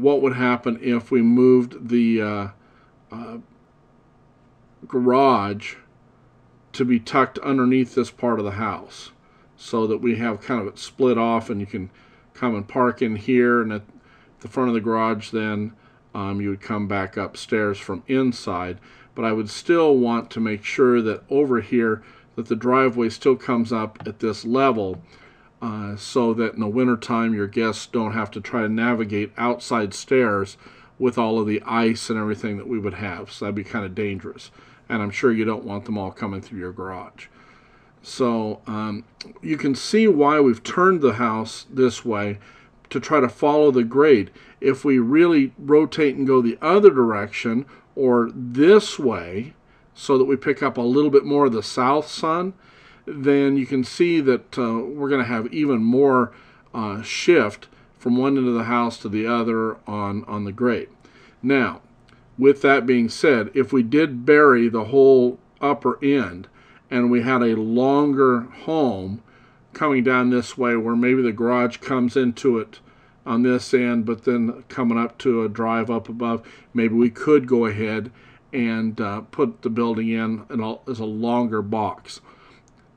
what would happen if we moved the garage to be tucked underneath this part of the house, so that we have kind of it split off, and you can come and park in here, and at the front of the garage then you would come back upstairs from inside. But I would still want to make sure that over here that the driveway still comes up at this level, so that in the wintertime your guests don't have to try to navigate outside stairs with all of the ice and everything that we would have. So that'd be kind of dangerous, and I'm sure you don't want them all coming through your garage. So you can see why we've turned the house this way, to try to follow the grade. If we really rotate and go the other direction, or this way, so that we pick up a little bit more of the south sun, then you can see that we're going to have even more shift from one end of the house to the other on the grade. Now, with that being said, if we did bury the whole upper end, and we had a longer home coming down this way, where maybe the garage comes into it on this end, but then coming up to a drive up above, maybe we could go ahead and put the building in as a longer box.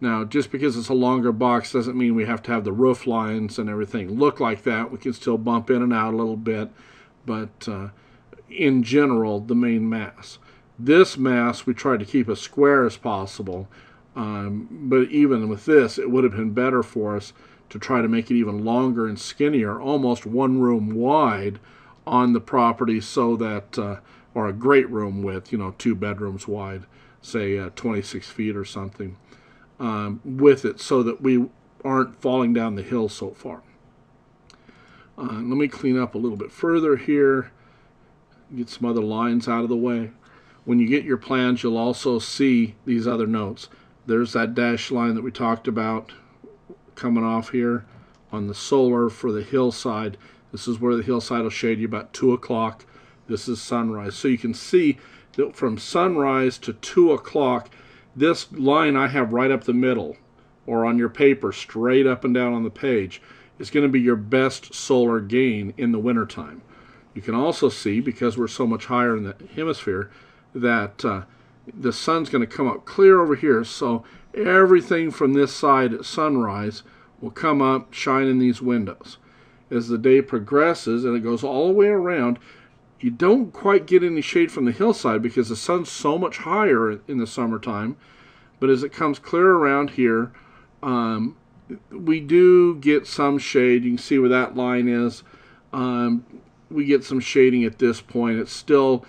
Now, just because it's a longer box doesn't mean we have to have the roof lines and everything look like that. We can still bump in and out a little bit, but in general, the main mass. This mass we tried to keep as square as possible, but even with this, it would have been better for us to try to make it even longer and skinnier, almost one room wide on the property, so that, or a great room width, 2 bedrooms wide, say 26 feet or something, with it, so that we aren't falling down the hill so far. Let me clean up a little bit further here, get some other lines out of the way. When you get your plans, you'll also see these other notes. There's that dashed line that we talked about coming off here on the solar for the hillside. This is where the hillside will shade you about 2 o'clock. This is sunrise. So you can see that from sunrise to 2 o'clock, this line I have right up the middle, or on your paper, straight up and down on the page, is going to be your best solar gain in the wintertime. You can also see, because we're so much higher in the hemisphere, that the sun's going to come up clear over here, so everything from this side at sunrise will come up, shine in these windows. As the day progresses and it goes all the way around, you don't quite get any shade from the hillside because the sun's so much higher in the summertime. But as it comes clear around here, we do get some shade. You can see where that line is. We get some shading at this point. It's still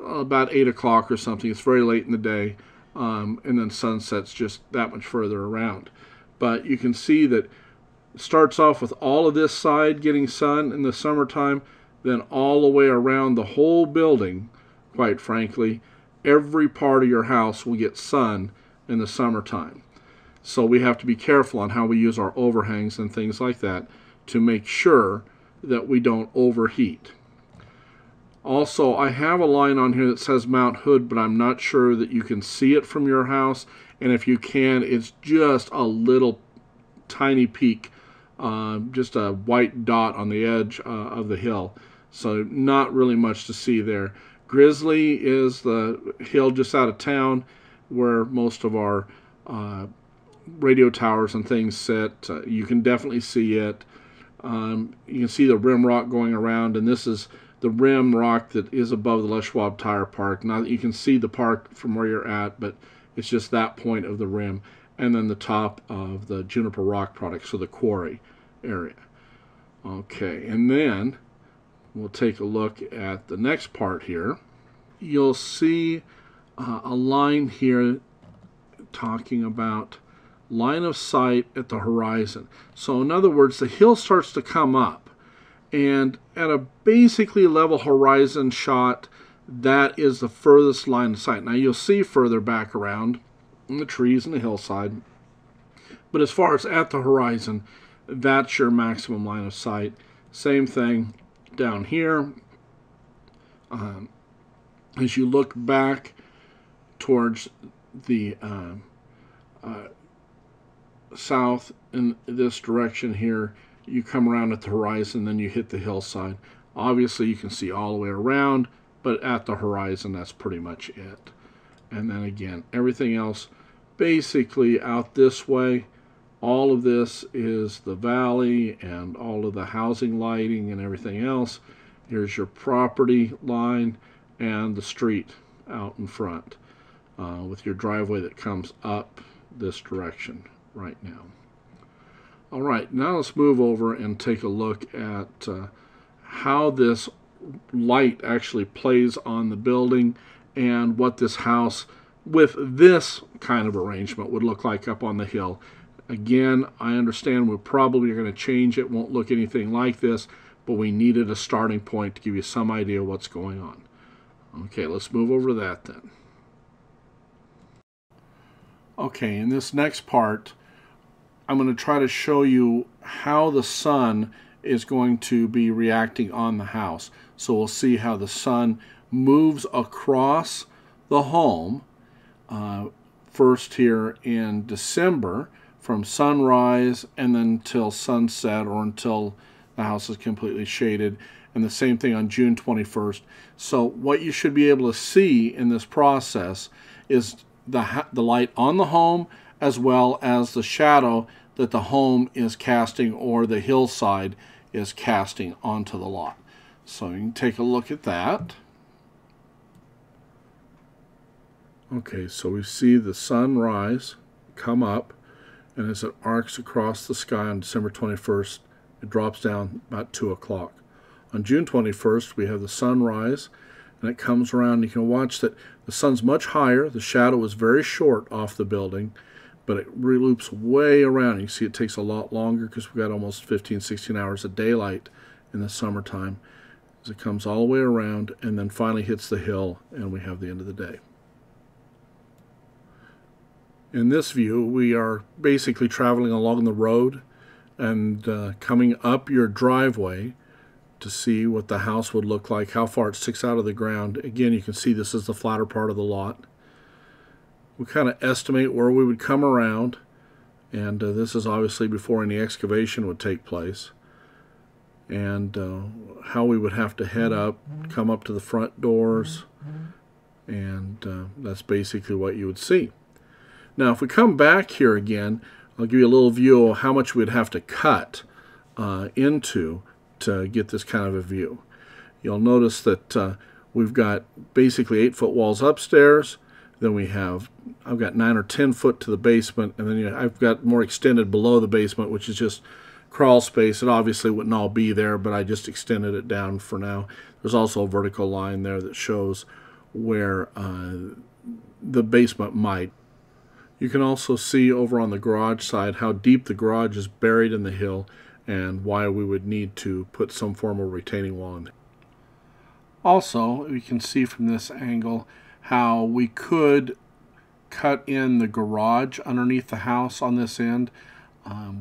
about 8 o'clock or something. It's very late in the day. And then sunset's just that much further around. But you can see that it starts off with all of this side getting sun in the summertime, then all the way around the whole building, quite frankly, every part of your house will get sun in the summertime. So we have to be careful on how we use our overhangs and things like that to make sure that we don't overheat. Also, I have a line on here that says Mount Hood, but I'm not sure that you can see it from your house. And if you can, it's just a little tiny peak, just a white dot on the edge of the hill. So not really much to see there. Grizzly is the hill just out of town where most of our radio towers and things sit. You can definitely see it. You can see the rim rock going around, and this is the rim rock that is above the Les Schwab Tire Park. Now you can see the park from where you're at, but it's just that point of the rim, and then the top of the Juniper Rock product, so the quarry area. Okay, and then we'll take a look at the next part here. You'll see a line here talking about line of sight at the horizon. So in other words, the hill starts to come up, and at a basically level horizon shot, that is the furthest line of sight. Now you'll see further back around in the trees and the hillside, but as far as at the horizon, that's your maximum line of sight. Same thing down here. As you look back towards the south in this direction here, you come around at the horizon, then you hit the hillside. Obviously you can see all the way around, but at the horizon that's pretty much it. And then again, everything else basically out this way. All of this is the valley and all of the housing lighting and everything else. Here's your property line and the street out in front, with your driveway that comes up this direction right now. All right, now let's move over and take a look at how this light actually plays on the building and what this house with this kind of arrangement would look like up on the hill. Again, I understand we're probably going to change it, won't look anything like this, but we needed a starting point to give you some idea what's going on. Okay, let's move over to that then. Okay, in this next part, I'm going to try to show you how the sun is going to be reacting on the house. So we'll see how the sun moves across the home, first here in December, from sunrise and then till sunset, or until the house is completely shaded, and the same thing on June 21st. So what you should be able to see in this process is the light on the home, as well as the shadow that the home is casting or the hillside is casting onto the lot. So you can take a look at that. Okay, so we see the sun rise, come up, and as it arcs across the sky on December 21st, it drops down about 2 o'clock. On June 21st, we have the sunrise, and it comes around. You can watch that the sun's much higher. The shadow is very short off the building, but it loops way around. You see it takes a lot longer because we've got almost 15, 16 hours of daylight in the summertime. As it comes all the way around and then finally hits the hill, and we have the end of the day. In this view, we are basically traveling along the road and coming up your driveway to see what the house would look like, how far it sticks out of the ground. Again, you can see this is the flatter part of the lot. We kind of estimate where we would come around, and this is obviously before any excavation would take place, and how we would have to head up, come up to the front doors, and that's basically what you would see. Now, if we come back here again, I'll give you a little view of how much we'd have to cut into to get this kind of a view. You'll notice that we've got basically 8-foot walls upstairs. Then I've got 9 or 10 foot to the basement, and then I've got more extended below the basement, which is just crawl space. It obviously wouldn't all be there, but I just extended it down for now. There's also a vertical line there that shows where the basement might. You can also see over on the garage side how deep the garage is buried in the hill and why we would need to put some form of retaining wall in there. Also, you can see from this angle how we could cut in the garage underneath the house on this end.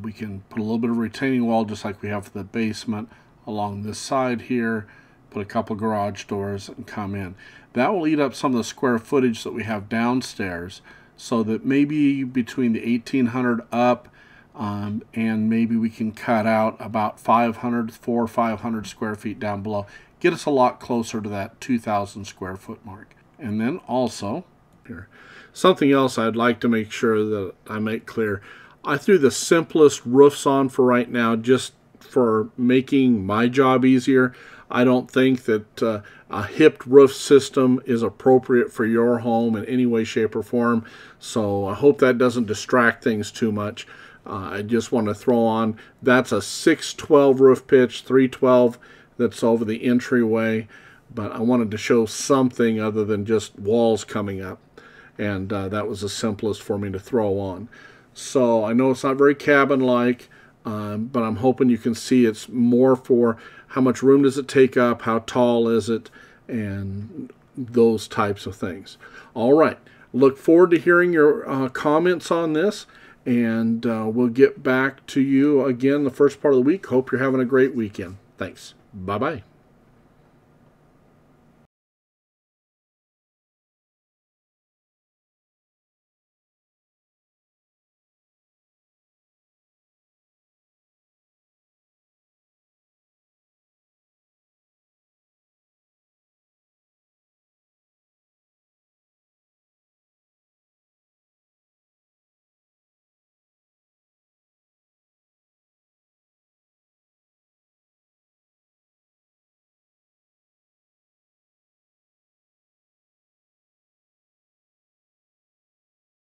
We can put a little bit of retaining wall just like we have for the basement along this side here, put a couple garage doors and come in. That will eat up some of the square footage that we have downstairs, so that maybe between the 1,800 up and maybe we can cut out about 400 or 500 square feet down below. Get us a lot closer to that 2,000 square foot mark. And then also, here, something else I'd like to make sure that I make clear. I threw the simplest roofs on for right now just for making my job easier. I don't think that a hipped roof system is appropriate for your home in any way, shape, or form. So I hope that doesn't distract things too much. I just want to throw on, that's a 612 roof pitch, 312 that's over the entryway. But I wanted to show something other than just walls coming up. And that was the simplest for me to throw on. So I know it's not very cabin-like, but I'm hoping you can see it's more for how much room does it take up, how tall is it, and those types of things. All right. Look forward to hearing your comments on this, and we'll get back to you again the first part of the week. Hope you're having a great weekend. Thanks. Bye-bye.